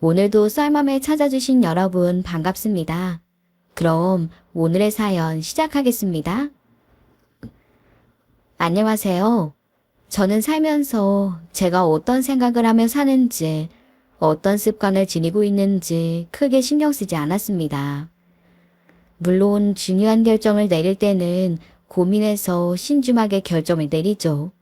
오늘도 썰맘을 찾아주신 여러분 반갑습니다. 그럼 오늘의 사연 시작하겠습니다. 안녕하세요. 저는 살면서 제가 어떤 생각을 하며 사는지, 어떤 습관을 지니고 있는지 크게 신경 쓰지 않았습니다. 물론 중요한 결정을 내릴 때는 고민해서 신중하게 결정을 내리죠.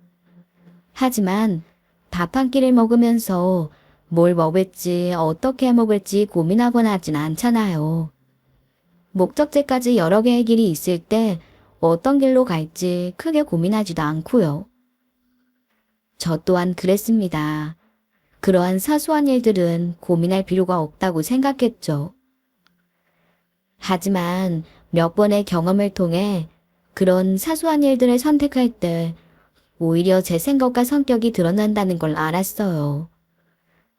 하지만 밥 한 끼를 먹으면서 뭘 먹을지 어떻게 먹을지 고민하거나 하진 않잖아요. 목적지까지 여러 개의 길이 있을 때 어떤 길로 갈지 크게 고민하지도 않고요. 저 또한 그랬습니다. 그러한 사소한 일들은 고민할 필요가 없다고 생각했죠. 하지만 몇 번의 경험을 통해 그런 사소한 일들을 선택할 때 오히려 제 생각과 성격이 드러난다는 걸 알았어요.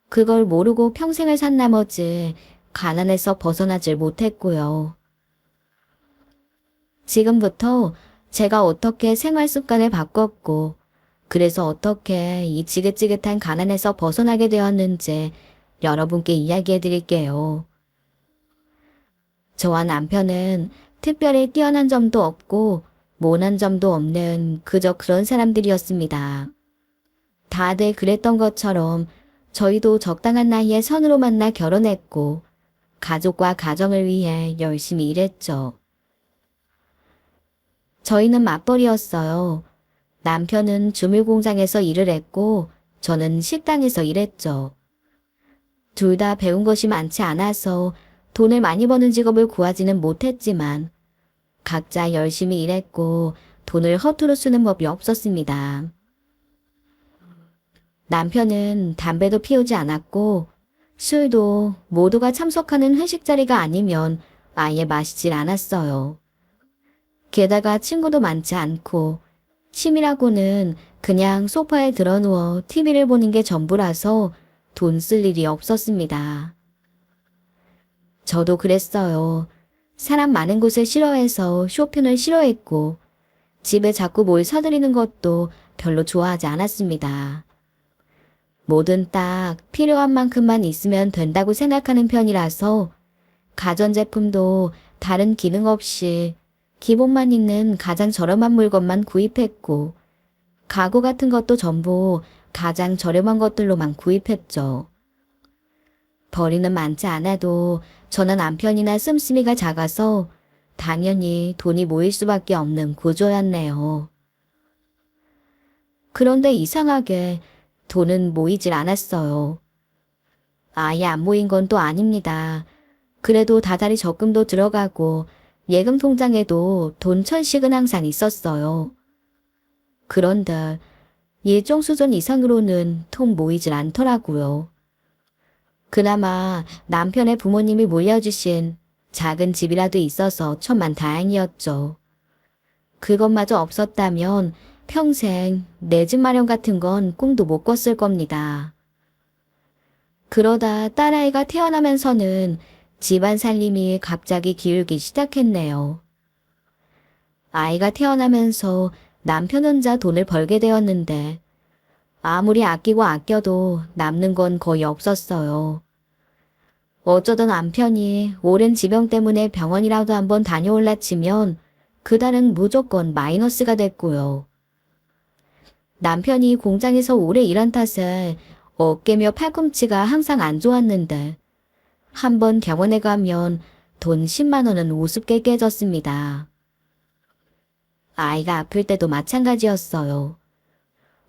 그걸 모르고 평생을 산 나머지 가난에서 벗어나질 못했고요. 지금부터 제가 어떻게 생활 습관을 바꿨고 그래서 어떻게 이 지긋지긋한 가난에서 벗어나게 되었는지 여러분께 이야기해 드릴게요. 저와 남편은 특별히 뛰어난 점도 없고 모난 점도 없는 그저 그런 사람들이었습니다. 다들 그랬던 것처럼 저희도 적당한 나이에 선으로 만나 결혼했고 가족과 가정을 위해 열심히 일했죠. 저희는 맞벌이였어요. 남편은 주물공장에서 일을 했고 저는 식당에서 일했죠. 둘 다 배운 것이 많지 않아서 돈을 많이 버는 직업을 구하지는 못했지만 각자 열심히 일했고 돈을 허투루 쓰는 법이 없었습니다. 남편은 담배도 피우지 않았고 술도 모두가 참석하는 회식 자리가 아니면 아예 마시질 않았어요. 게다가 친구도 많지 않고 취미라고는 그냥 소파에 드러누워 TV를 보는 게 전부라서 돈 쓸 일이 없었습니다. 저도 그랬어요. 사람 많은 곳을 싫어해서 쇼핑을 싫어했고 집에 자꾸 뭘 사들이는 것도 별로 좋아하지 않았습니다. 뭐든 딱 필요한 만큼만 있으면 된다고 생각하는 편이라서 가전제품도 다른 기능 없이 기본만 있는 가장 저렴한 물건만 구입했고 가구 같은 것도 전부 가장 저렴한 것들로만 구입했죠. 벌이는 많지 않아도 저는 남편이나 씀씀이가 작아서 당연히 돈이 모일 수밖에 없는 구조였네요. 그런데 이상하게 돈은 모이질 않았어요. 아예 안 모인 건 또 아닙니다. 그래도 다달이 적금도 들어가고 예금 통장에도 돈 1,000씩은 항상 있었어요. 그런데 일정 수준 이상으로는 통 모이질 않더라고요. 그나마 남편의 부모님이 물려주신 작은 집이라도 있어서 천만 다행이었죠. 그것마저 없었다면 평생 내 집 마련 같은 건 꿈도 못 꿨을 겁니다. 그러다 딸아이가 태어나면서는 집안 살림이 갑자기 기울기 시작했네요. 아이가 태어나면서 남편 혼자 돈을 벌게 되었는데 아무리 아끼고 아껴도 남는 건 거의 없었어요. 어쩌다 남편이 오랜 지병 때문에 병원이라도 한번 다녀올라 치면 그달은 무조건 마이너스가 됐고요. 남편이 공장에서 오래 일한 탓에 어깨며 팔꿈치가 항상 안 좋았는데 한번 병원에 가면 돈 10만 원은 우습게 깨졌습니다. 아이가 아플 때도 마찬가지였어요.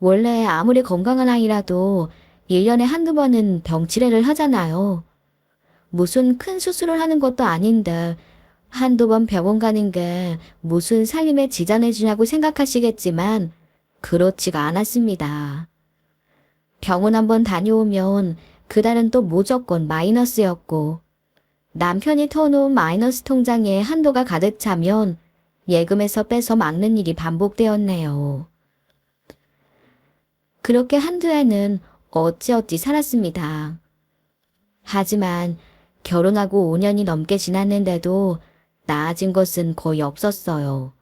원래 아무리 건강한 아이라도 1년에 한두 번은 병치레를 하잖아요. 무슨 큰 수술을 하는 것도 아닌데 한두 번 병원 가는 게 무슨 살림에 지장을 주냐고 생각하시겠지만 그렇지가 않았습니다. 병원 한번 다녀오면 그달은 또 무조건 마이너스였고 남편이 터놓은 마이너스 통장에 한도가 가득 차면 예금에서 빼서 막는 일이 반복되었네요. 그렇게 한두 해는 어찌어찌 살았습니다. 하지만 결혼하고 5년이 넘게 지났는데도 나아진 것은 거의 없었어요.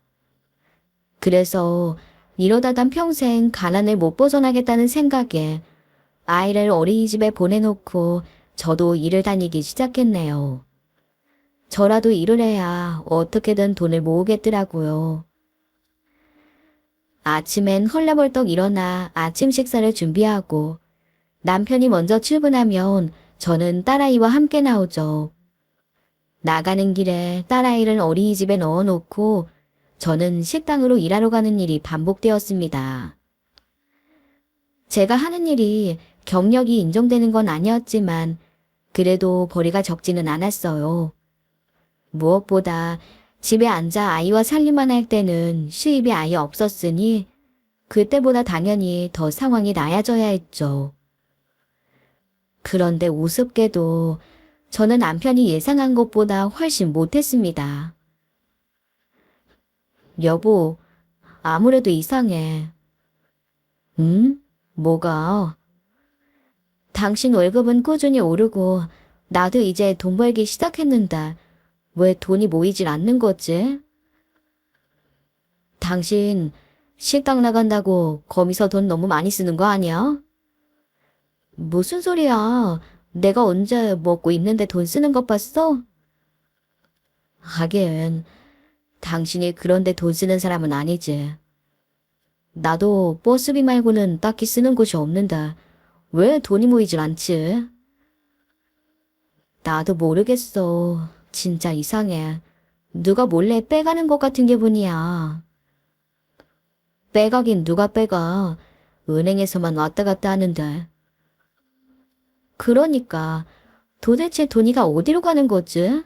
그래서 이러다간 평생 가난을 못 벗어나겠다는 생각에 아이를 어린이집에 보내놓고 저도 일을 다니기 시작했네요. 저라도 일을 해야 어떻게든 돈을 모으겠더라고요. 아침엔 헐레벌떡 일어나 아침 식사를 준비하고 남편이 먼저 출근하면 저는 딸아이와 함께 나오죠. 나가는 길에 딸아이를 어린이집에 넣어놓고 저는 식당으로 일하러 가는 일이 반복되었습니다. 제가 하는 일이 경력이 인정되는 건 아니었지만 그래도 벌이가 적지는 않았어요. 무엇보다 집에 앉아 아이와 살림만 할 때는 수입이 아예 없었으니 그때보다 당연히 더 상황이 나아져야 했죠. 그런데 우습게도 저는 남편이 예상한 것보다 훨씬 못했습니다. 여보, 아무래도 이상해. 응? 뭐가? 당신 월급은 꾸준히 오르고 나도 이제 돈 벌기 시작했는데 왜 돈이 모이질 않는 거지? 당신 식당 나간다고 거기서 돈 너무 많이 쓰는 거 아니야? 무슨 소리야? 내가 언제 먹고 입는데 돈 쓰는 것 봤어? 하긴 당신이 그런데 돈 쓰는 사람은 아니지. 나도 버스비 말고는 딱히 쓰는 곳이 없는데 왜 돈이 모이질 않지? 나도 모르겠어. 진짜 이상해. 누가 몰래 빼가는 것 같은 기분이야. 빼가긴 누가 빼가. 은행에서만 왔다 갔다 하는데. 그러니까 도대체 돈이가 어디로 가는 거지?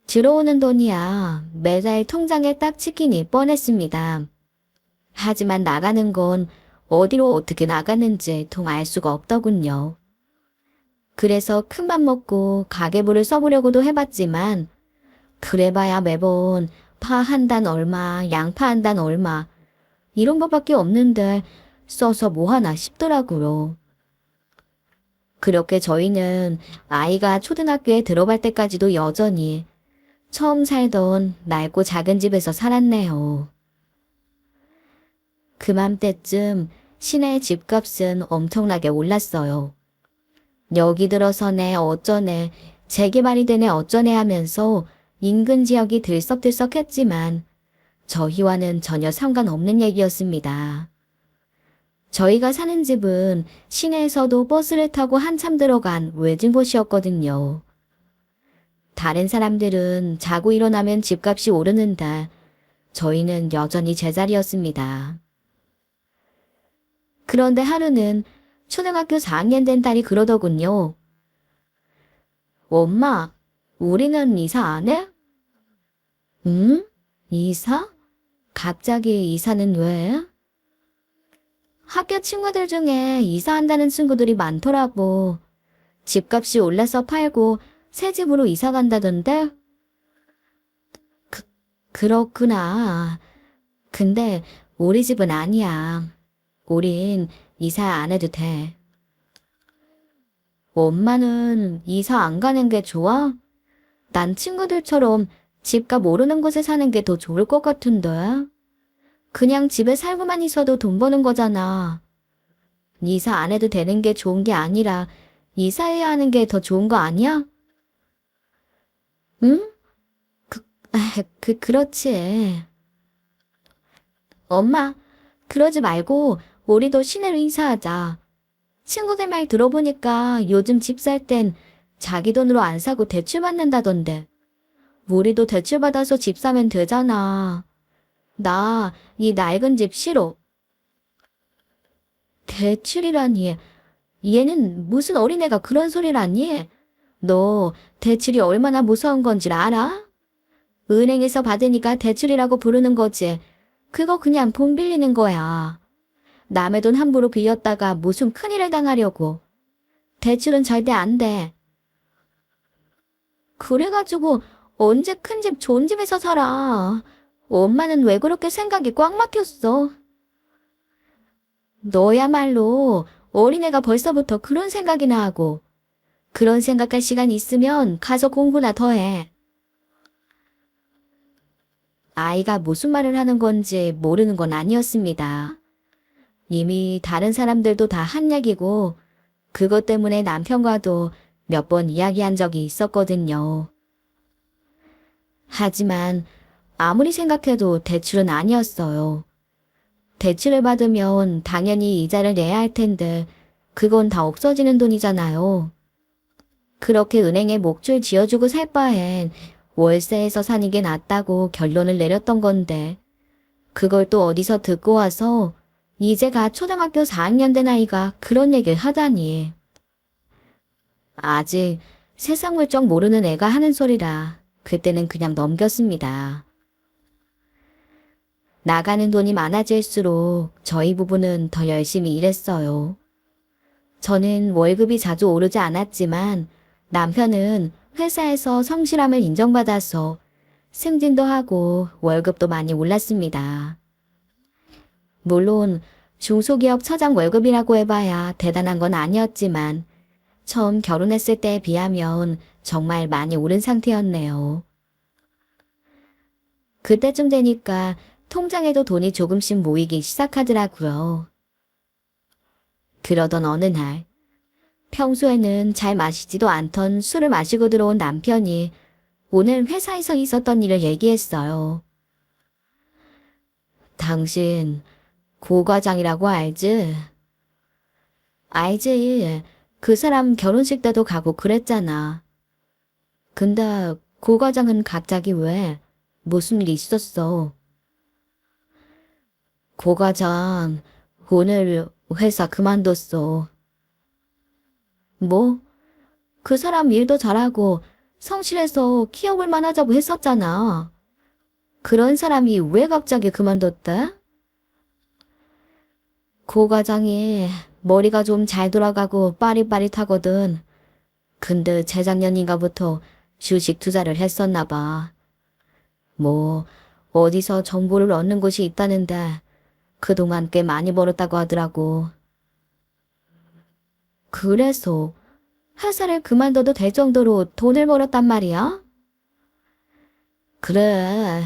들어오는 돈이야 매달 통장에 딱 찍히니 뻔했습니다. 하지만 나가는 건 어디로 어떻게 나가는지 통 알 수가 없더군요. 그래서 큰맘 먹고 가계부를 써보려고도 해봤지만 그래봐야 매번 파 한 단 얼마, 양파 한 단 얼마 이런 것밖에 없는데 써서 뭐하나 싶더라고요. 그렇게 저희는 아이가 초등학교에 들어갈 때까지도 여전히 처음 살던 낡고 작은 집에서 살았네요. 그맘때쯤 시내 집값은 엄청나게 올랐어요. 여기 들어서네 어쩌네 재개발이 되네 어쩌네 하면서 인근 지역이 들썩들썩했지만 저희와는 전혀 상관없는 얘기였습니다. 저희가 사는 집은 시내에서도 버스를 타고 한참 들어간 외진 곳이었거든요. 다른 사람들은 자고 일어나면 집값이 오르는데 저희는 여전히 제자리였습니다. 그런데 하루는 초등학교 4학년 된 딸이 그러더군요. 엄마, 우리는 이사 안 해? 응? 이사? 갑자기 이사는 왜? 학교 친구들 중에 이사한다는 친구들이 많더라고. 집값이 올라서 팔고 새 집으로 이사 간다던데? 그렇구나. 근데 우리 집은 아니야. 우린 이사 안 해도 돼. 엄마는 이사 안 가는 게 좋아? 난 친구들처럼 집값 오르는 곳에 사는 게 더 좋을 것 같은데. 그냥 집에 살고만 있어도 돈 버는 거잖아. 이사 안 해도 되는 게 좋은 게 아니라 이사해야 하는 게 더 좋은 거 아니야? 응? 그렇지. 엄마, 그러지 말고 우리도 시내로 이사하자. 친구들 말 들어보니까 요즘 집 살 땐 자기 돈으로 안 사고 대출 받는다던데. 우리도 대출 받아서 집 사면 되잖아. 나 이 낡은 집 싫어. 대출이라니. 얘는 무슨 어린애가 그런 소리를 하니? 너 대출이 얼마나 무서운 건지 알아? 은행에서 받으니까 대출이라고 부르는 거지. 그거 그냥 돈 빌리는 거야. 남의 돈 함부로 빌렸다가 무슨 큰일을 당하려고. 대출은 절대 안 돼. 그래가지고 언제 큰 집 좋은 집에서 살아. 엄마는 왜 그렇게 생각이 꽉 막혔어? 너야말로 어린애가 벌써부터 그런 생각이나 하고. 그런 생각할 시간 있으면 가서 공부나 더 해. 아이가 무슨 말을 하는 건지 모르는 건 아니었습니다. 이미 다른 사람들도 다 한 얘기고 그것 때문에 남편과도 몇 번 이야기한 적이 있었거든요. 하지만 아무리 생각해도 대출은 아니었어요. 대출을 받으면 당연히 이자를 내야 할 텐데 그건 다 없어지는 돈이잖아요. 그렇게 은행에 목줄 지어주고 살 바엔 월세에서 사는 게 낫다고 결론을 내렸던 건데 그걸 또 어디서 듣고 와서 이제 가 초등학교 4학년 된 아이가 그런 얘기를 하다니. 아직 세상 물정 모르는 애가 하는 소리라 그때는 그냥 넘겼습니다. 나가는 돈이 많아질수록 저희 부부는 더 열심히 일했어요. 저는 월급이 자주 오르지 않았지만 남편은 회사에서 성실함을 인정받아서 승진도 하고 월급도 많이 올랐습니다. 물론 중소기업 처장 월급이라고 해봐야 대단한 건 아니었지만 처음 결혼했을 때에 비하면 정말 많이 오른 상태였네요. 그때쯤 되니까 통장에도 돈이 조금씩 모이기 시작하더라고요. 그러던 어느 날 평소에는 잘 마시지도 않던 술을 마시고 들어온 남편이 오늘 회사에서 있었던 일을 얘기했어요. 당신 고 과장이라고 알지? 알지. 그 사람 결혼식 때도 가고 그랬잖아. 근데 고 과장은 갑자기 왜? 무슨 일 있었어? 고 과장 오늘 회사 그만뒀어. 뭐? 그 사람 일도 잘하고 성실해서 키워볼 만하자고 했었잖아. 그런 사람이 왜 갑자기 그만뒀대? 고 과장이 머리가 좀 잘 돌아가고 빠릿빠릿하거든. 근데 재작년인가부터 주식 투자를 했었나 봐. 뭐 어디서 정보를 얻는 곳이 있다는데 그동안 꽤 많이 벌었다고 하더라고. 그래서 회사를 그만둬도 될 정도로 돈을 벌었단 말이야? 그래.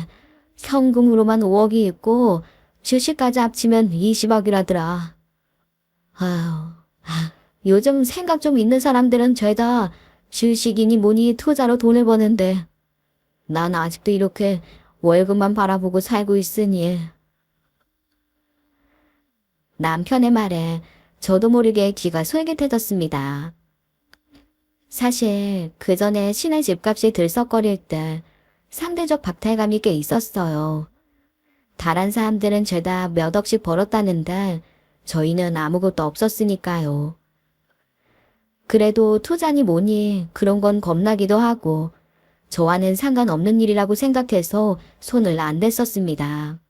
현금으로만 5억이 있고 주식까지 합치면 20억이라더라. 아휴, 요즘 생각 좀 있는 사람들은 죄다 주식이니 뭐니 투자로 돈을 버는데 난 아직도 이렇게 월급만 바라보고 살고 있으니. 남편의 말에 저도 모르게 귀가 솔깃해졌습니다. 사실 그 전에 시내 집값이 들썩거릴 때 상대적 박탈감이 꽤 있었어요. 다른 사람들은 죄다 몇 억씩 벌었다는데 저희는 아무것도 없었으니까요. 그래도 투자니 뭐니 그런 건 겁나기도 하고 저와는 상관없는 일이라고 생각해서 손을 안 댔었습니다.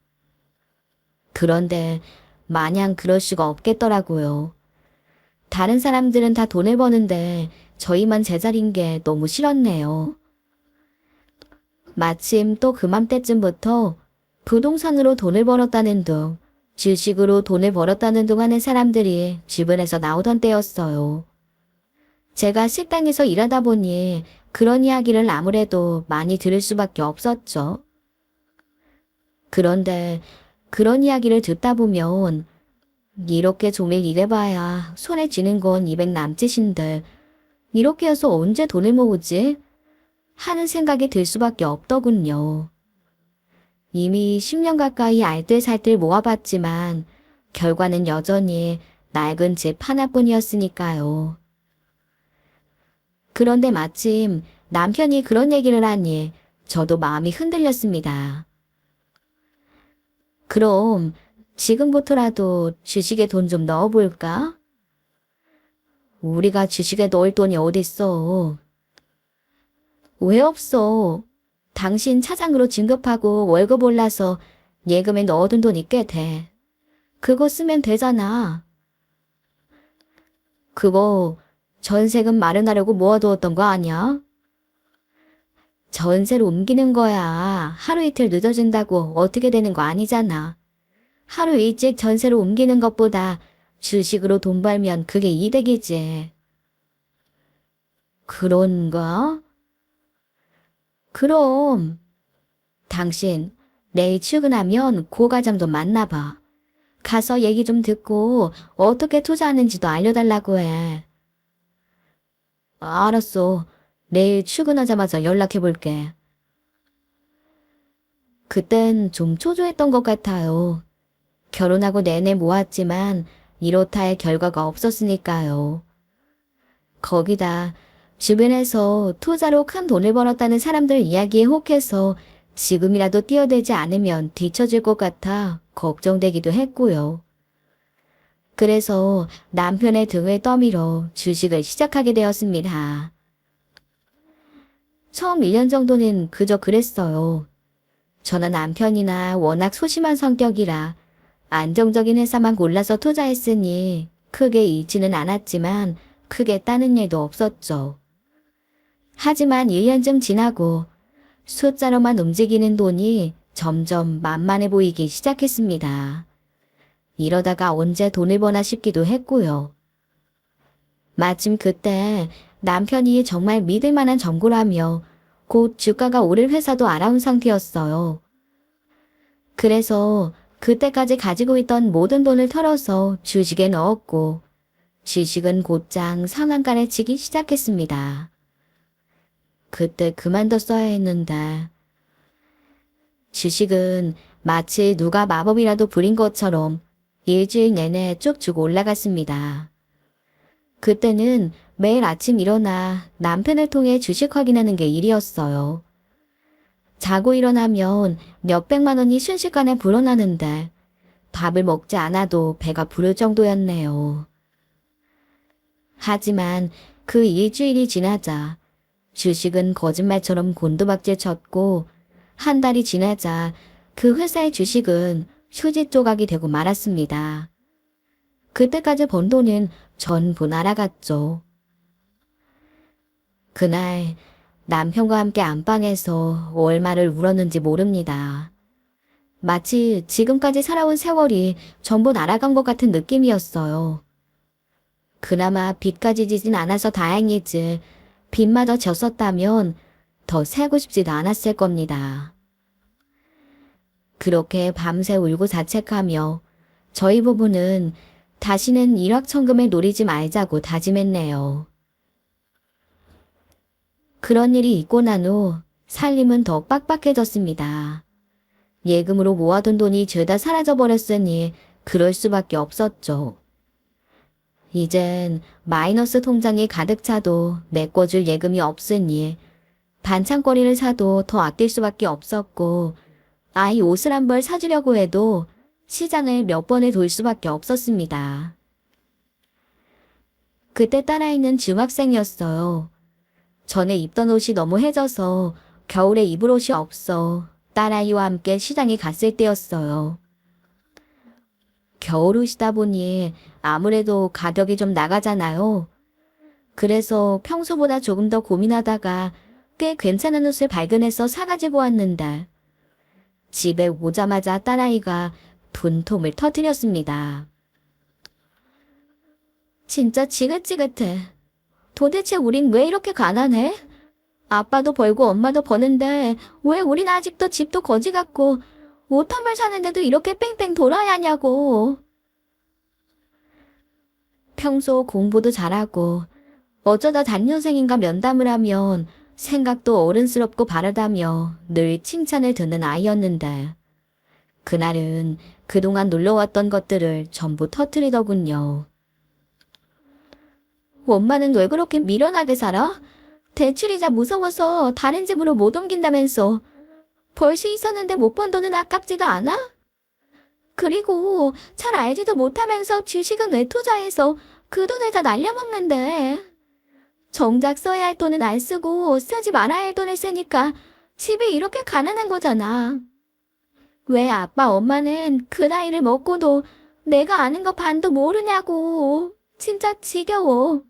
그런데 마냥 그럴 수가 없겠더라고요. 다른 사람들은 다 돈을 버는데 저희만 제자리인 게 너무 싫었네요. 마침 또 그맘때쯤부터 부동산으로 돈을 벌었다는 둥, 주식으로 돈을 벌었다는 둥 하는 사람들이 주변에서 나오던 때였어요. 제가 식당에서 일하다 보니 그런 이야기를 아무래도 많이 들을 수밖에 없었죠. 그런데 그런 이야기를 듣다 보면 이렇게 종일 일해봐야 손에 쥐는 건 200 남짓인데 이렇게 해서 언제 돈을 모으지? 하는 생각이 들 수밖에 없더군요. 이미 10년 가까이 알뜰살뜰 모아봤지만 결과는 여전히 낡은 집 하나뿐이었으니까요. 그런데 마침 남편이 그런 얘기를 하니 저도 마음이 흔들렸습니다. 그럼 지금부터라도 주식에 돈 좀 넣어볼까? 우리가 주식에 넣을 돈이 어딨어. 왜 없어? 당신 차장으로 진급하고 월급 올라서 예금에 넣어둔 돈이 꽤 돼. 그거 쓰면 되잖아. 그거 전세금 마련하려고 모아두었던 거 아니야? 전세로 옮기는 거야. 하루 이틀 늦어진다고 어떻게 되는 거 아니잖아. 하루 일찍 전세로 옮기는 것보다 주식으로 돈 벌면 그게 이득이지. 그런가? 그럼 당신 내일 출근하면 고 과장도 만나봐. 가서 얘기 좀 듣고 어떻게 투자하는지도 알려달라고 해. 알았어. 내일 출근하자마자 연락해볼게. 그땐 좀 초조했던 것 같아요. 결혼하고 내내 모았지만 이렇다 할 결과가 없었으니까요. 거기다 주변에서 투자로 큰 돈을 벌었다는 사람들 이야기에 혹해서 지금이라도 뛰어들지 않으면 뒤처질 것 같아 걱정되기도 했고요. 그래서 남편의 등을 떠밀어 주식을 시작하게 되었습니다. 처음 1년 정도는 그저 그랬어요. 저는 남편이나 워낙 소심한 성격이라 안정적인 회사만 골라서 투자했으니 크게 잃지는 않았지만 크게 따는 일도 없었죠. 하지만 1년쯤 지나고 숫자로만 움직이는 돈이 점점 만만해 보이기 시작했습니다. 이러다가 언제 돈을 버나 싶기도 했고요. 마침 그때 남편이 정말 믿을 만한 정보라며 곧 주가가 오를 회사도 알아온 상태였어요. 그래서 그때까지 가지고 있던 모든 돈을 털어서 주식에 넣었고 주식은 곧장 상한가를 치기 시작했습니다. 그때 그만뒀어야 했는데 주식은 마치 누가 마법이라도 부린 것처럼 일주일 내내 쭉쭉 올라갔습니다. 그때는 매일 아침 일어나 남편을 통해 주식 확인하는 게 일이었어요. 자고 일어나면 몇백만 원이 순식간에 불어나는데 밥을 먹지 않아도 배가 부를 정도였네요. 하지만 그 일주일이 지나자 주식은 거짓말처럼 곤두박질 쳤고 한 달이 지나자 그 회사의 주식은 휴지 조각이 되고 말았습니다. 그때까지 번 돈은 전부 날아갔죠. 그날 남편과 함께 안방에서 얼마를 울었는지 모릅니다. 마치 지금까지 살아온 세월이 전부 날아간 것 같은 느낌이었어요. 그나마 빚까지 지진 않아서 다행이지 빚마저 졌었다면 더 살고 싶지도 않았을 겁니다. 그렇게 밤새 울고 자책하며 저희 부부는 다시는 일확천금을 노리지 말자고 다짐했네요. 그런 일이 있고 난 후 살림은 더 빡빡해졌습니다. 예금으로 모아둔 돈이 죄다 사라져버렸으니 그럴 수밖에 없었죠. 이젠 마이너스 통장이 가득 차도 메꿔줄 예금이 없으니 반찬거리를 사도 더 아낄 수밖에 없었고 아이 옷을 한 벌 사주려고 해도 시장을 몇 번을 돌 수밖에 없었습니다. 그때 딸아이는 중학생이었어요. 전에 입던 옷이 너무 해져서 겨울에 입을 옷이 없어 딸아이와 함께 시장에 갔을 때였어요. 겨울옷이다 보니 아무래도 가격이 좀 나가잖아요. 그래서 평소보다 조금 더 고민하다가 꽤 괜찮은 옷을 발견해서 사가지고 왔는데 집에 오자마자 딸아이가 분통을 터뜨렸습니다. 진짜 지긋지긋해. 도대체 우린 왜 이렇게 가난해? 아빠도 벌고 엄마도 버는데 왜 우린 아직도 집도 거지 같고 옷 한 벌 사는데도 이렇게 뺑뺑 돌아야 하냐고. 평소 공부도 잘하고 어쩌다 단년생인가 면담을 하면 생각도 어른스럽고 바르다며 늘 칭찬을 듣는 아이였는데 그날은 그동안 놀러왔던 것들을 전부 터뜨리더군요. 엄마는 왜 그렇게 미련하게 살아? 대출이자 무서워서 다른 집으로 못 옮긴다면서 벌 수 있었는데 못 번 돈은 아깝지가 않아? 그리고 잘 알지도 못하면서 주식은 왜 투자해서 그 돈을 다 날려먹는데. 정작 써야 할 돈은 안 쓰고 쓰지 말아야 할 돈을 쓰니까 집이 이렇게 가난한 거잖아. 왜 아빠 엄마는 그 나이를 먹고도 내가 아는 거 반도 모르냐고. 진짜 지겨워.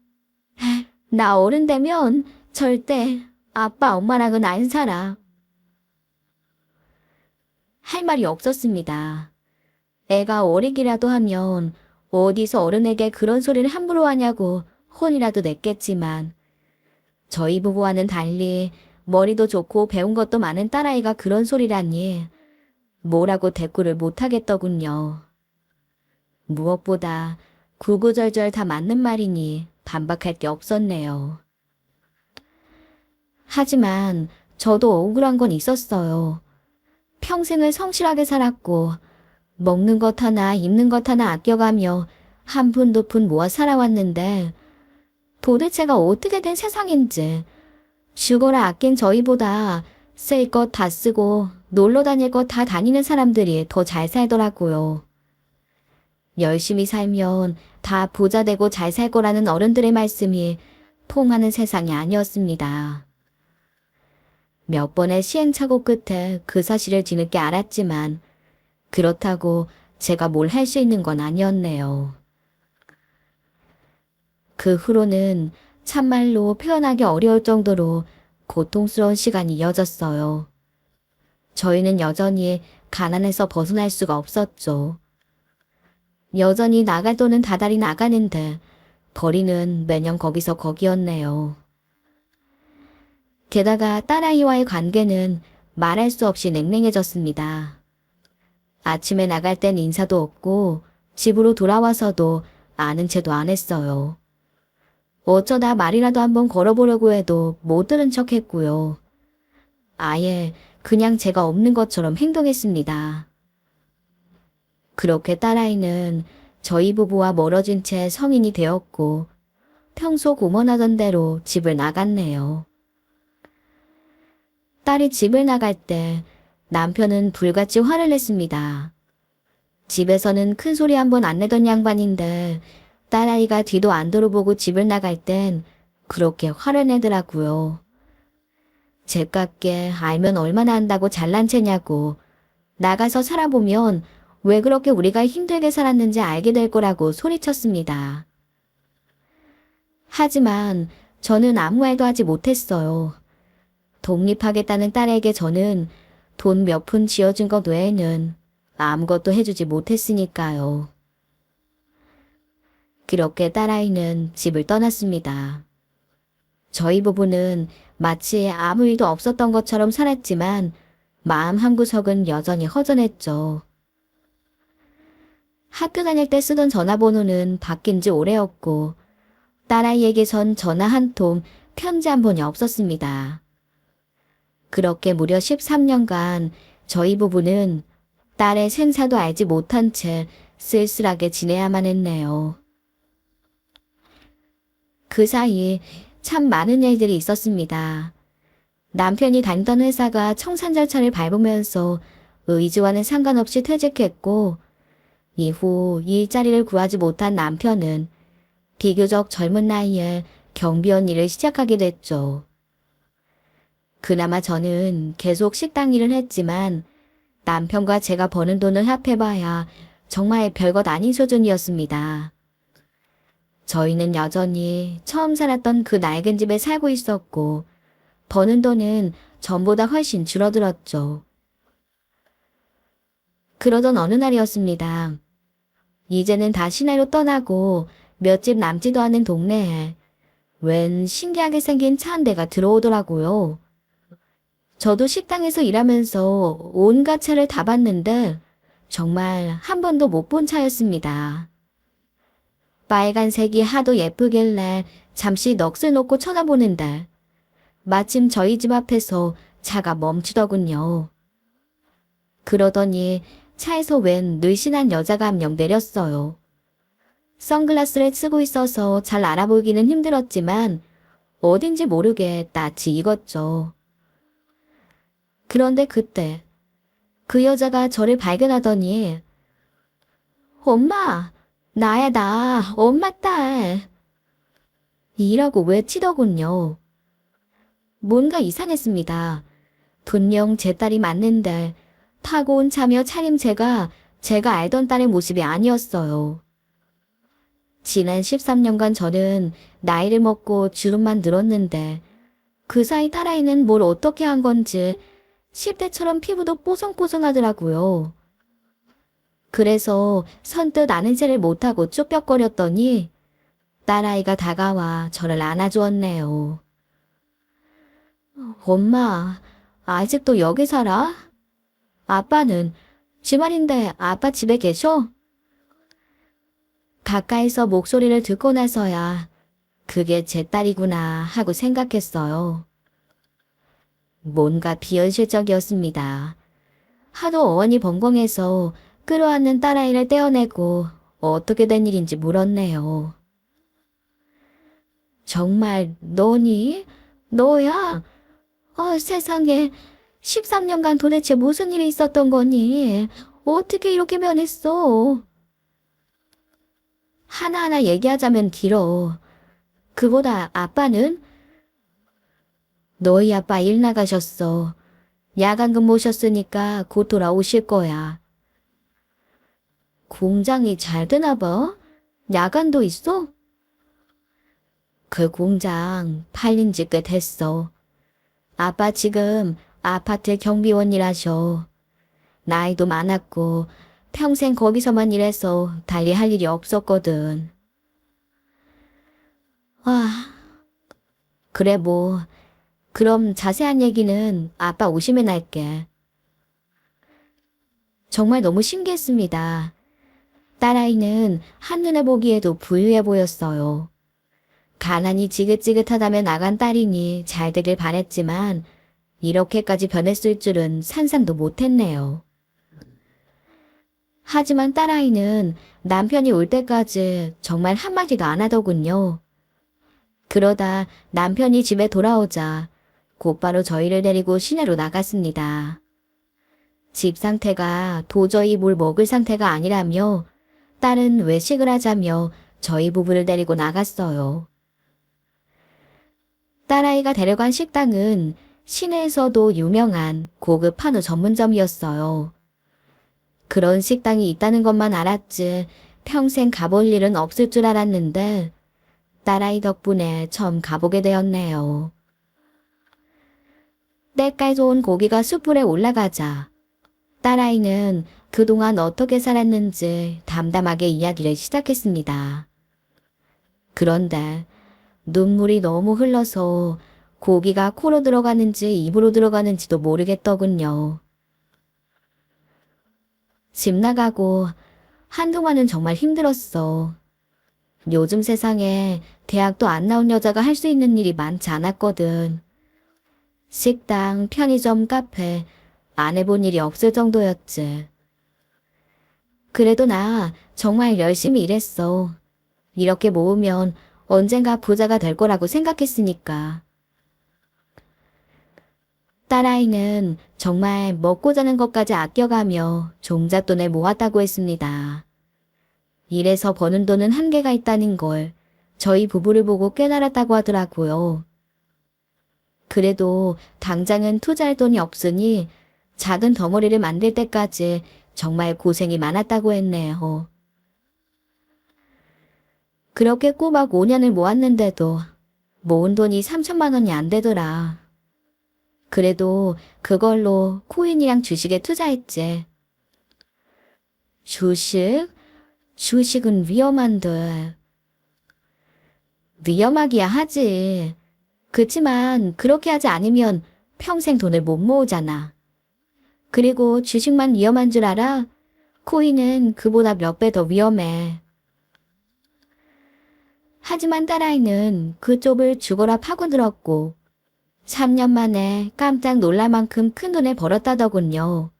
나 어른 되면 절대 아빠 엄마랑은 안 살아. 할 말이 없었습니다. 애가 어리기라도 하면 어디서 어른에게 그런 소리를 함부로 하냐고 혼이라도 냈겠지만 저희 부부와는 달리 머리도 좋고 배운 것도 많은 딸아이가 그런 소리라니 뭐라고 대꾸를 못하겠더군요. 무엇보다 구구절절 다 맞는 말이니 반박할 게 없었네요. 하지만 저도 억울한 건 있었어요. 평생을 성실하게 살았고 먹는 것 하나 입는 것 하나 아껴가며 한 푼 두 푼 모아 살아왔는데 도대체가 어떻게 된 세상인지 죽어라 아낀 저희보다 쓸 것 다 쓰고 놀러 다닐 것 다 다니는 사람들이 더 잘 살더라고요. 열심히 살면 다 부자 되고 잘 살 거라는 어른들의 말씀이 통하는 세상이 아니었습니다. 몇 번의 시행착오 끝에 그 사실을 뒤늦게 알았지만 그렇다고 제가 뭘 할 수 있는 건 아니었네요. 그 후로는 참말로 표현하기 어려울 정도로 고통스러운 시간이 이어졌어요. 저희는 여전히 가난에서 벗어날 수가 없었죠. 여전히 나갈 돈은 다달이 나가는데 벌이는 매년 거기서 거기였네요. 게다가 딸아이와의 관계는 말할 수 없이 냉랭해졌습니다. 아침에 나갈 땐 인사도 없고 집으로 돌아와서도 아는 체도 안 했어요. 어쩌다 말이라도 한번 걸어보려고 해도 못 들은 척 했고요. 아예 그냥 제가 없는 것처럼 행동했습니다. 그렇게 딸아이는 저희 부부와 멀어진 채 성인이 되었고 평소 고만하던 대로 집을 나갔네요. 딸이 집을 나갈 때 남편은 불같이 화를 냈습니다. 집에서는 큰 소리 한 번 안 내던 양반인데 딸아이가 뒤도 안 돌아보고 집을 나갈 땐 그렇게 화를 내더라고요. 제깝게 알면 얼마나 한다고 잘난 체냐고 나가서 살아보면 왜 그렇게 우리가 힘들게 살았는지 알게 될 거라고 소리쳤습니다. 하지만 저는 아무 말도 하지 못했어요. 독립하겠다는 딸에게 저는 돈 몇 푼 쥐어준 것 외에는 아무것도 해주지 못했으니까요. 그렇게 딸아이는 집을 떠났습니다. 저희 부부는 마치 아무 일도 없었던 것처럼 살았지만 마음 한구석은 여전히 허전했죠. 학교 다닐 때 쓰던 전화번호는 바뀐 지 오래였고 딸아이에게선 전화 한 통, 편지 한 번이 없었습니다. 그렇게 무려 13년간 저희 부부는 딸의 생사도 알지 못한 채 쓸쓸하게 지내야만 했네요. 그 사이 참 많은 일들이 있었습니다. 남편이 다니던 회사가 청산 절차를 밟으면서 의지와는 상관없이 퇴직했고 이후 일자리를 구하지 못한 남편은 비교적 젊은 나이에 경비원 일을 시작하게 됐죠. 그나마 저는 계속 식당 일을 했지만 남편과 제가 버는 돈을 합해봐야 정말 별것 아닌 수준이었습니다. 저희는 여전히 처음 살았던 그 낡은 집에 살고 있었고 버는 돈은 전보다 훨씬 줄어들었죠. 그러던 어느 날이었습니다. 이제는 다 시내로 떠나고 몇 집 남지도 않은 동네에 웬 신기하게 생긴 차 한 대가 들어오더라고요. 저도 식당에서 일하면서 온갖 차를 다 봤는데 정말 한 번도 못 본 차였습니다. 빨간색이 하도 예쁘길래 잠시 넋을 놓고 쳐다보는데 마침 저희 집 앞에서 차가 멈추더군요. 그러더니 차에서 웬 늘씬한 여자가 한 명 내렸어요. 선글라스를 쓰고 있어서 잘 알아보기는 힘들었지만 어딘지 모르게 낯이 익었죠. 그런데 그때 그 여자가 저를 발견하더니 엄마, 나야 나, 엄마 딸 이라고 외치더군요. 뭔가 이상했습니다. 분명 제 딸이 맞는데 타고 온 차며 차림새가 제가 알던 딸의 모습이 아니었어요. 지난 13년간 저는 나이를 먹고 주름만 늘었는데 그 사이 딸아이는 뭘 어떻게 한 건지 10대처럼 피부도 뽀송뽀송하더라고요. 그래서 선뜻 아는 체를 못하고 쭈뼛거렸더니 딸아이가 다가와 저를 안아주었네요. 엄마, 아직도 여기 살아? 아빠는? 주말인데 아빠 집에 계셔? 가까이서 목소리를 듣고 나서야 그게 제 딸이구나 하고 생각했어요. 뭔가 비현실적이었습니다. 하도 어원이 벙벙해서 끌어안는 딸아이를 떼어내고 어떻게 된 일인지 물었네요. 정말 너니? 너야? 세상에. 13년간 도대체 무슨 일이 있었던 거니? 어떻게 이렇게 변했어? 하나하나 얘기하자면 길어. 그보다 아빠는? 너희 아빠 일 나가셨어. 야간 근무셨으니까 곧 돌아오실 거야. 공장이 잘 되나 봐? 야간도 있어? 그 공장 팔린 지 꽤 됐어. 아빠 지금 아파트 경비원 일하셔. 나이도 많았고 평생 거기서만 일해서 달리 할 일이 없었거든. 아, 그래 뭐. 그럼 자세한 얘기는 아빠 오시면 할게. 정말 너무 신기했습니다. 딸아이는 한눈에 보기에도 부유해 보였어요. 가난이 지긋지긋하다며 나간 딸이니 잘 되길 바랬지만 이렇게까지 변했을 줄은 상상도 못했네요. 하지만 딸아이는 남편이 올 때까지 정말 한마디도 안 하더군요. 그러다 남편이 집에 돌아오자 곧바로 저희를 데리고 시내로 나갔습니다. 집 상태가 도저히 뭘 먹을 상태가 아니라며 딸은 외식을 하자며 저희 부부를 데리고 나갔어요. 딸아이가 데려간 식당은 시내에서도 유명한 고급 한우 전문점이었어요. 그런 식당이 있다는 것만 알았지 평생 가볼 일은 없을 줄 알았는데 딸아이 덕분에 처음 가보게 되었네요. 때깔 좋은 고기가 숯불에 올라가자 딸아이는 그동안 어떻게 살았는지 담담하게 이야기를 시작했습니다. 그런데 눈물이 너무 흘러서 고기가 코로 들어가는지 입으로 들어가는지도 모르겠더군요. 집 나가고 한동안은 정말 힘들었어. 요즘 세상에 대학도 안 나온 여자가 할 수 있는 일이 많지 않았거든. 식당, 편의점, 카페, 안 해본 일이 없을 정도였지. 그래도 나 정말 열심히 일했어. 이렇게 모으면 언젠가 부자가 될 거라고 생각했으니까. 딸아이는 정말 먹고 자는 것까지 아껴가며 종잣돈을 모았다고 했습니다. 일해서 버는 돈은 한계가 있다는 걸 저희 부부를 보고 깨달았다고 하더라고요. 그래도 당장은 투자할 돈이 없으니 작은 덩어리를 만들 때까지 정말 고생이 많았다고 했네요. 그렇게 꼬박 5년을 모았는데도 모은 돈이 3천만 원이 안 되더라. 그래도 그걸로 코인이랑 주식에 투자했지. 주식? 주식은 위험한데. 위험하기야 하지. 그치만 그렇게 하지 않으면 평생 돈을 못 모으잖아. 그리고 주식만 위험한 줄 알아? 코인은 그보다 몇 배 더 위험해. 하지만 딸아이는 그쪽을 죽어라 파고들었고 3년 만에 깜짝 놀랄 만큼 큰 돈을 벌었다더군요.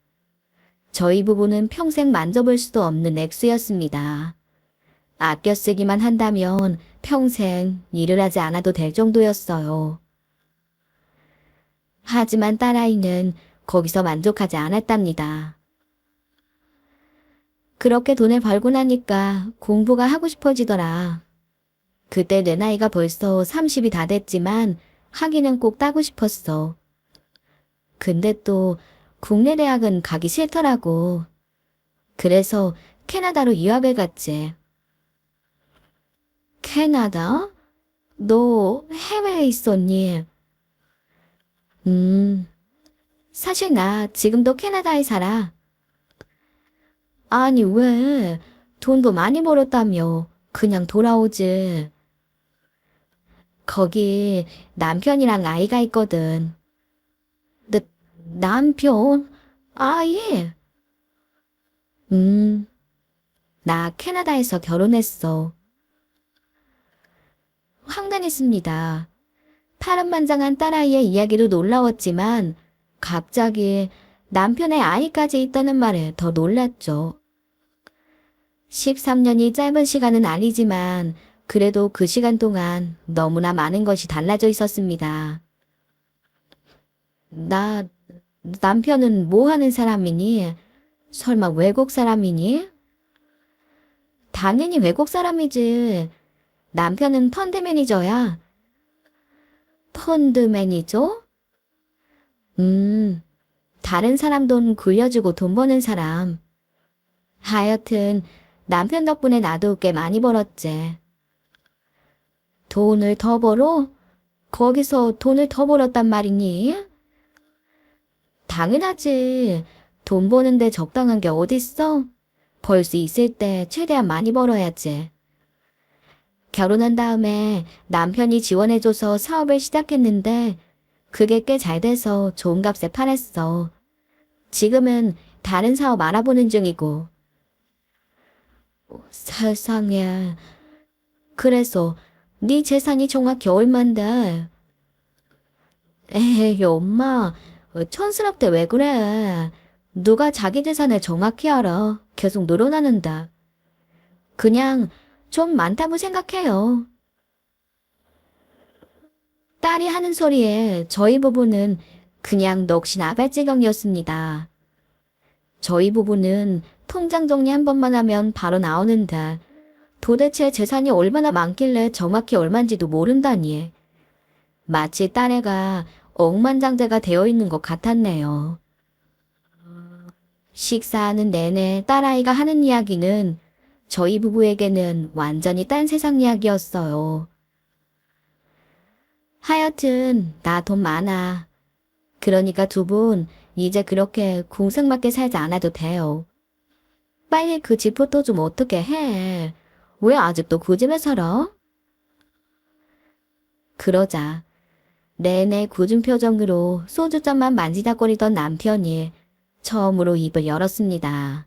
저희 부부는 평생 만져볼 수도 없는 액수였습니다. 아껴 쓰기만 한다면 평생 일을 하지 않아도 될 정도였어요. 하지만 딸아이는 거기서 만족하지 않았답니다. 그렇게 돈을 벌고 나니까 공부가 하고 싶어지더라. 그때 내 나이가 벌써 30이 다 됐지만 학위는 꼭 따고 싶었어. 근데 또 국내 대학은 가기 싫더라고. 그래서 캐나다로 유학을 갔지. 캐나다? 너 해외에 있었니? 사실 나 지금도 캐나다에 살아. 아니 왜? 돈도 많이 벌었다며. 그냥 돌아오지. 거기 남편이랑 아이가 있거든. 너, 남편? 아이? 나 캐나다에서 결혼했어. 황당했습니다. 파란만장한 딸아이의 이야기도 놀라웠지만 갑자기 남편의 아이까지 있다는 말에 더 놀랐죠. 13년이 짧은 시간은 아니지만 그래도 그 시간 동안 너무나 많은 것이 달라져 있었습니다. 남편은 뭐 하는 사람이니? 설마 외국 사람이니? 당연히 외국 사람이지. 남편은 펀드 매니저야. 펀드 매니저? 다른 사람 돈 굴려주고 돈 버는 사람. 하여튼 남편 덕분에 나도 꽤 많이 벌었지. 돈을 더 벌어? 거기서 돈을 더 벌었단 말이니? 당연하지. 돈 버는데 적당한 게 어딨어? 벌 수 있을 때 최대한 많이 벌어야지. 결혼한 다음에 남편이 지원해줘서 사업을 시작했는데 그게 꽤 잘 돼서 좋은 값에 팔았어. 지금은 다른 사업 알아보는 중이고. 세상에. 그래서 네 재산이 정확히 얼만데? 에이, 엄마. 촌스럽대 왜 그래? 누가 자기 재산을 정확히 알아? 계속 늘어나는다. 그냥 좀 많다고 생각해요. 딸이 하는 소리에 저희 부부는 그냥 넋이 나갈 지경이었습니다. 저희 부부는 통장 정리 한 번만 하면 바로 나오는데 도대체 재산이 얼마나 많길래 정확히 얼만지도 모른다니. 마치 딸애가 억만장자가 되어 있는 것 같았네요. 식사하는 내내 딸아이가 하는 이야기는 저희 부부에게는 완전히 딴 세상 이야기였어요. 하여튼 나 돈 많아. 그러니까 두 분 이제 그렇게 궁색맞게 살지 않아도 돼요. 빨리 그 집부터 좀 어떻게 해. 왜 아직도 그 집에 살아? 그러자 내내 굳은 표정으로 소주잔만 만지작거리던 남편이 처음으로 입을 열었습니다.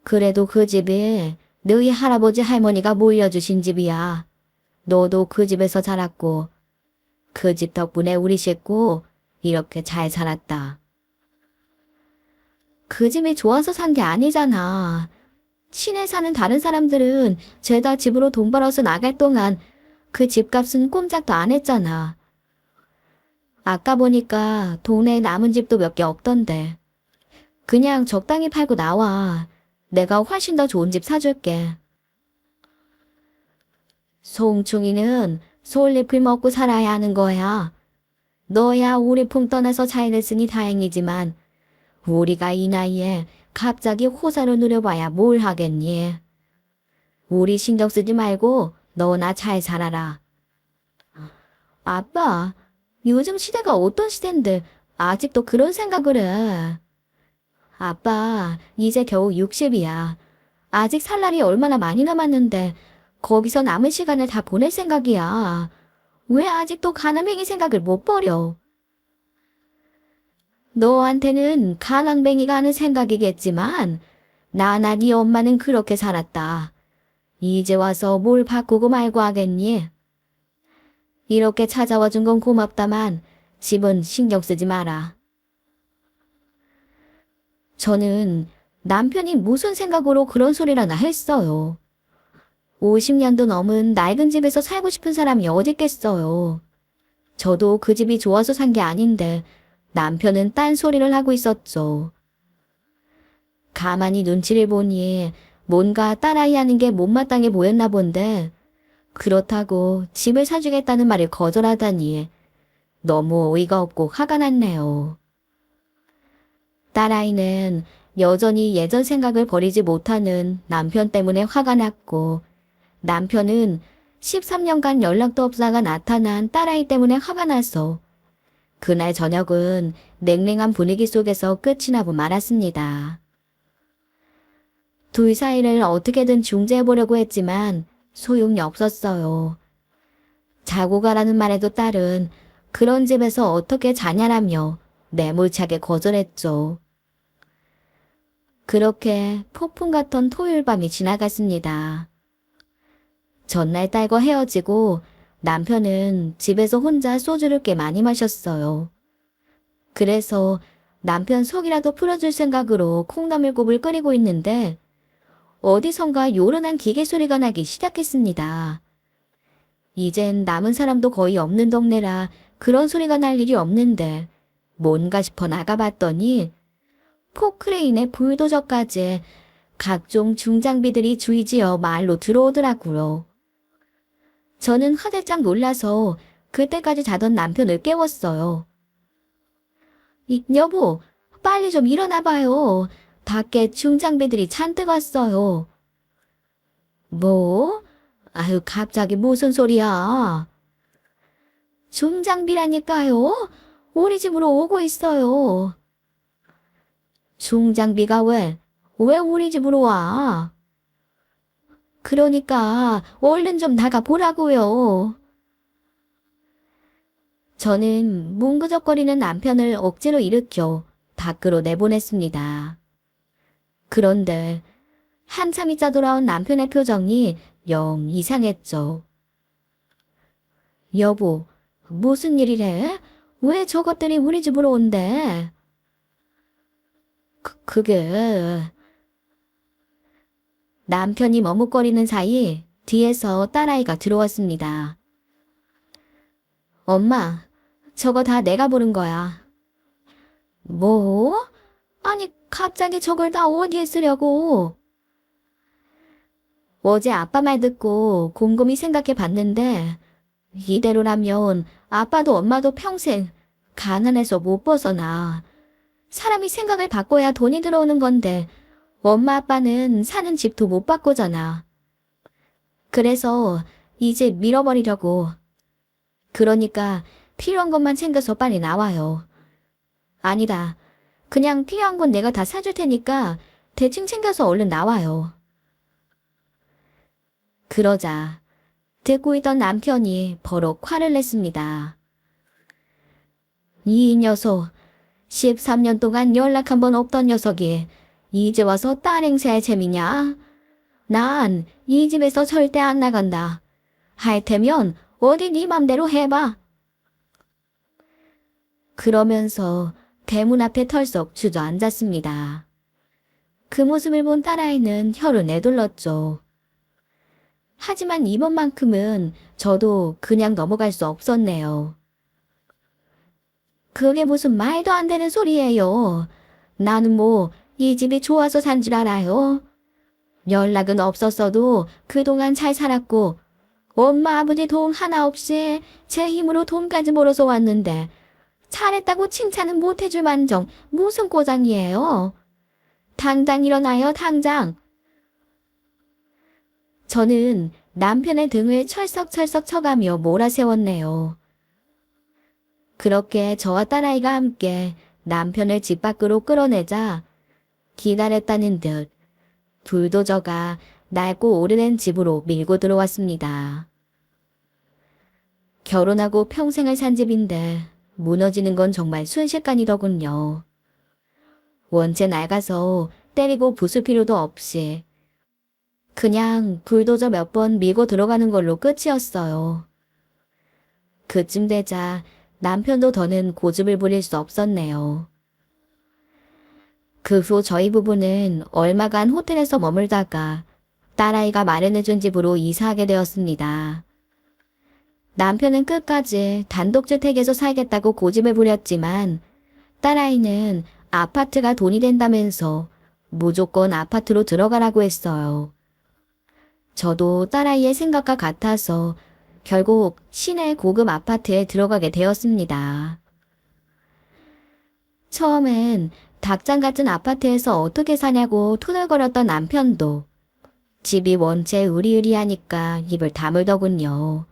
그래도 그 집이 너희 할아버지 할머니가 물려주신 집이야. 너도 그 집에서 자랐고 그 집 덕분에 우리 식구 이렇게 잘 살았다. 그 집이 좋아서 산 게 아니잖아. 시내 사는 다른 사람들은 죄다 집으로 돈 벌어서 나갈 동안 그 집값은 꼼짝도 안 했잖아. 아까 보니까 동네에 남은 집도 몇 개 없던데. 그냥 적당히 팔고 나와. 내가 훨씬 더 좋은 집 사줄게. 송충이는 솔잎을 먹고 살아야 하는 거야. 너야 우리 품 떠나서 잘 됐으니 다행이지만 우리가 이 나이에 갑자기 호사로 누려봐야 뭘 하겠니? 우리 신경 쓰지 말고 너나 잘 살아라. 아빠, 요즘 시대가 어떤 시대인데 아직도 그런 생각을 해. 아빠, 이제 겨우 60이야. 아직 살 날이 얼마나 많이 남았는데 거기서 남은 시간을 다 보낼 생각이야. 왜 아직도 가난뱅이 생각을 못 버려? 너한테는 가난뱅이가 하는 생각이겠지만 나나 네 엄마는 그렇게 살았다. 이제 와서 뭘 바꾸고 말고 하겠니? 이렇게 찾아와 준 건 고맙다만 집은 신경 쓰지 마라. 저는 남편이 무슨 생각으로 그런 소리라나 했어요. 50년도 넘은 낡은 집에서 살고 싶은 사람이 어딨겠어요. 저도 그 집이 좋아서 산 게 아닌데 남편은 딴 소리를 하고 있었죠. 가만히 눈치를 보니 뭔가 딸아이 하는 게 못마땅해 보였나 본데 그렇다고 집을 사주겠다는 말을 거절하다니 너무 어이가 없고 화가 났네요. 딸아이는 여전히 예전 생각을 버리지 못하는 남편 때문에 화가 났고 남편은 13년간 연락도 없다가 나타난 딸아이 때문에 화가 나서 그날 저녁은 냉랭한 분위기 속에서 끝이 나고 말았습니다. 둘 사이를 어떻게든 중재해보려고 했지만 소용이 없었어요. 자고 가라는 말에도 딸은 그런 집에서 어떻게 자냐라며 매몰차게 거절했죠. 그렇게 폭풍 같던 토요일 밤이 지나갔습니다. 전날 딸과 헤어지고 남편은 집에서 혼자 소주를 꽤 많이 마셨어요. 그래서 남편 속이라도 풀어줄 생각으로 콩나물국을 끓이고 있는데 어디선가 요란한 기계 소리가 나기 시작했습니다. 이젠 남은 사람도 거의 없는 동네라 그런 소리가 날 일이 없는데 뭔가 싶어 나가봤더니 포크레인에 불도저까지 각종 중장비들이 주의지어 말로 들어오더라고요. 저는 화들짝 놀라서 그때까지 자던 남편을 깨웠어요. 여보, 빨리 좀 일어나봐요. 밖에 중장비들이 잔뜩 왔어요. 뭐? 아유, 갑자기 무슨 소리야? 중장비라니까요. 우리 집으로 오고 있어요. 중장비가 왜 우리 집으로 와? 그러니까 얼른 좀 나가 보라고요. 저는 뭉그적거리는 남편을 억지로 일으켜 밖으로 내보냈습니다. 그런데 한참 있자 돌아온 남편의 표정이 영 이상했죠. 여보, 무슨 일이래? 왜 저것들이 우리 집으로 온대? 그게... 남편이 머뭇거리는 사이 뒤에서 딸아이가 들어왔습니다. 엄마, 저거 다 내가 부른 거야. 뭐? 아니, 갑자기 저걸 다 어디에 쓰려고? 어제 아빠 말 듣고 곰곰이 생각해 봤는데 이대로라면 아빠도 엄마도 평생 가난해서 못 벗어나. 사람이 생각을 바꿔야 돈이 들어오는 건데 엄마 아빠는 사는 집도 못 바꾸잖아. 그래서 이제 밀어버리려고. 그러니까 필요한 것만 챙겨서 빨리 나와요. 아니다. 그냥 필요한 건 내가 다 사줄 테니까 대충 챙겨서 얼른 나와요. 그러자 듣고 있던 남편이 버럭 화를 냈습니다. 이 녀석, 13년 동안 연락 한 번 없던 녀석이 이제 와서 딸 행세할 재미냐? 난 이 집에서 절대 안 나간다. 할 테면 어디 네 맘대로 해봐. 그러면서 대문 앞에 털썩 주저앉았습니다. 그 모습을 본 딸아이는 혀를 내둘렀죠. 하지만 이번만큼은 저도 그냥 넘어갈 수 없었네요. 그게 무슨 말도 안 되는 소리예요. 나는 뭐 이 집이 좋아서 산 줄 알아요. 연락은 없었어도 그동안 잘 살았고 엄마 아버지 도움 하나 없이 제 힘으로 돈까지 벌어서 왔는데 잘했다고 칭찬은 못해줄 만정 무슨 고장이에요. 당장 일어나요, 당장. 저는 남편의 등을 철썩철썩 쳐가며 몰아세웠네요. 그렇게 저와 딸아이가 함께 남편을 집 밖으로 끌어내자 기다렸다는 듯 불도저가 낡고 오래된 집으로 밀고 들어왔습니다. 결혼하고 평생을 산 집인데 무너지는 건 정말 순식간이더군요. 원체 낡아서 때리고 부술 필요도 없이 그냥 불도저 몇 번 밀고 들어가는 걸로 끝이었어요. 그쯤 되자 남편도 더는 고집을 부릴 수 없었네요. 그 후 저희 부부는 얼마간 호텔에서 머물다가 딸아이가 마련해준 집으로 이사하게 되었습니다. 남편은 끝까지 단독주택에서 살겠다고 고집을 부렸지만 딸아이는 아파트가 돈이 된다면서 무조건 아파트로 들어가라고 했어요. 저도 딸아이의 생각과 같아서 결국 시내 고급 아파트에 들어가게 되었습니다. 처음엔 닭장 같은 아파트에서 어떻게 사냐고 투덜거렸던 남편도 집이 원체 으리으리하니까 입을 다물더군요.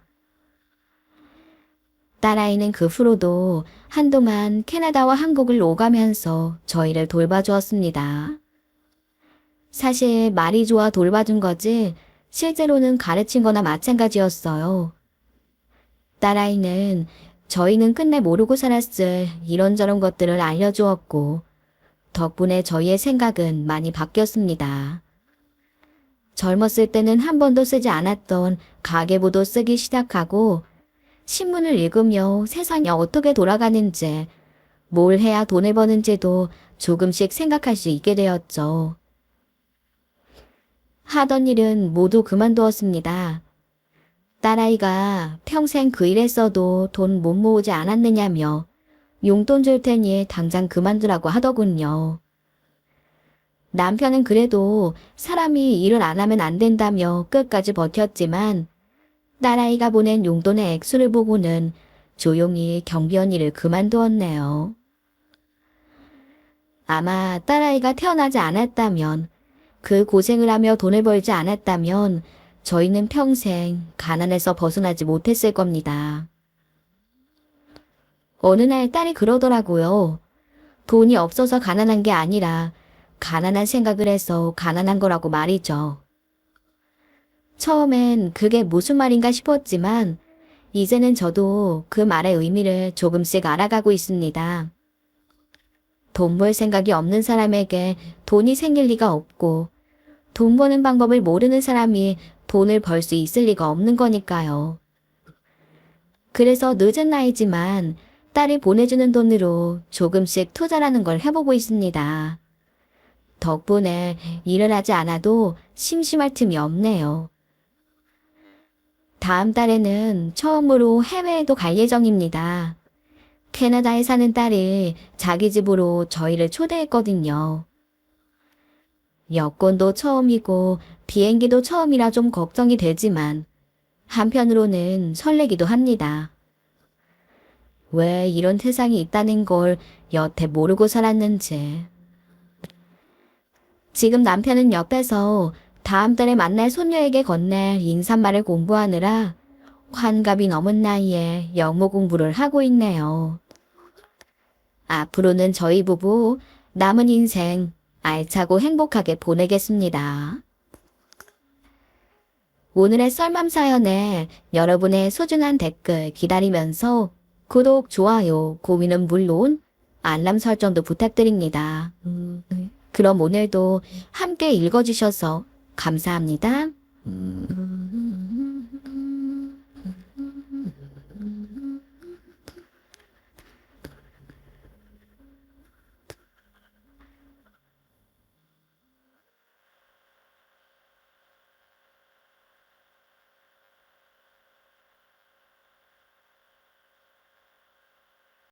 딸아이는 그 후로도 한동안 캐나다와 한국을 오가면서 저희를 돌봐주었습니다. 사실 말이 좋아 돌봐준 거지 실제로는 가르친 거나 마찬가지였어요. 딸아이는 저희는 끝내 모르고 살았을 이런저런 것들을 알려주었고 덕분에 저희의 생각은 많이 바뀌었습니다. 젊었을 때는 한 번도 쓰지 않았던 가계부도 쓰기 시작하고 신문을 읽으며 세상이 어떻게 돌아가는지, 뭘 해야 돈을 버는지도 조금씩 생각할 수 있게 되었죠. 하던 일은 모두 그만두었습니다. 딸아이가 평생 그 일 했어도 돈 못 모으지 않았느냐며 용돈 줄 테니 당장 그만두라고 하더군요. 남편은 그래도 사람이 일을 안 하면 안 된다며 끝까지 버텼지만 딸아이가 보낸 용돈의 액수를 보고는 조용히 경비원 일을 그만두었네요. 아마 딸아이가 태어나지 않았다면, 그 고생을 하며 돈을 벌지 않았다면 저희는 평생 가난에서 벗어나지 못했을 겁니다. 어느 날 딸이 그러더라고요. 돈이 없어서 가난한 게 아니라 가난한 생각을 해서 가난한 거라고 말이죠. 처음엔 그게 무슨 말인가 싶었지만 이제는 저도 그 말의 의미를 조금씩 알아가고 있습니다. 돈 벌 생각이 없는 사람에게 돈이 생길 리가 없고 돈 버는 방법을 모르는 사람이 돈을 벌 수 있을 리가 없는 거니까요. 그래서 늦은 나이지만 딸이 보내주는 돈으로 조금씩 투자라는 걸 해보고 있습니다. 덕분에 일을 하지 않아도 심심할 틈이 없네요. 다음 달에는 처음으로 해외에도 갈 예정입니다. 캐나다에 사는 딸이 자기 집으로 저희를 초대했거든요. 여권도 처음이고 비행기도 처음이라 좀 걱정이 되지만 한편으로는 설레기도 합니다. 왜 이런 세상이 있다는 걸 여태 모르고 살았는지. 지금 남편은 옆에서 다음 달에 만날 손녀에게 건넬 인사말을 공부하느라 환갑이 넘은 나이에 영어 공부를 하고 있네요. 앞으로는 저희 부부 남은 인생 알차고 행복하게 보내겠습니다. 오늘의 썰맘 사연에 여러분의 소중한 댓글 기다리면서 구독, 좋아요, 고민은 물론 알람 설정도 부탁드립니다. 그럼 오늘도 함께 읽어주셔서 감사합니다.